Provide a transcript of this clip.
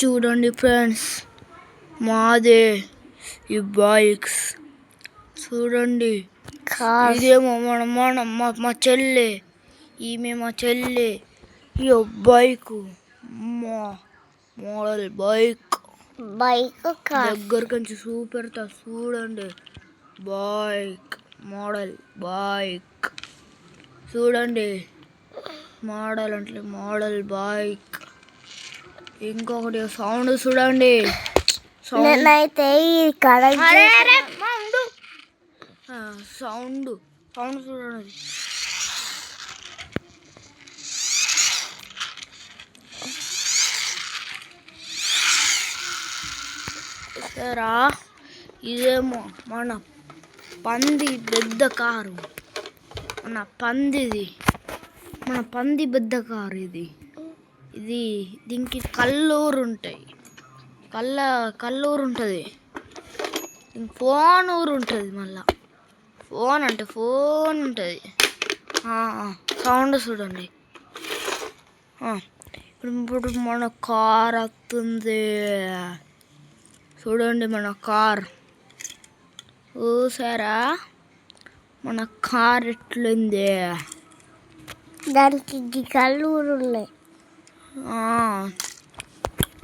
చూడండి ఫ్రెండ్స్, మాదే ఈ బైక్స్ చూడండి. ఇదేమో మా చెల్లె, ఈమె మా చెల్లె. ఈ బైకు మా మోడల్ బైక్ దగ్గర నుంచి చూపెడతా చూడండి. బైక్ మోడల్ బైక్ చూడండి. మోడల్ అంటే మోడల్ బైక్. ఇంకొకటి సౌండ్ చూడండి. సౌండ్ చూడండి. సరా ఇదేమో మన పంది పెద్ద కారు. మన పంది పెద్ద కారు ఇది. దీనికి కల్లూరు ఉంటాయి. కల్లూరు ఉంటుంది. ఫోన్ ఊరు ఉంటుంది. మళ్ళా ఫోన్ అంటే ఫోన్ ఉంటుంది. సౌండ్ చూడండి. ఇప్పుడు మన కార్ వస్తుంది చూడండి. మన కార్ చూసారా? మన కార్ ఎట్లుంది? దానికి కల్లూరు ఉన్నాయి.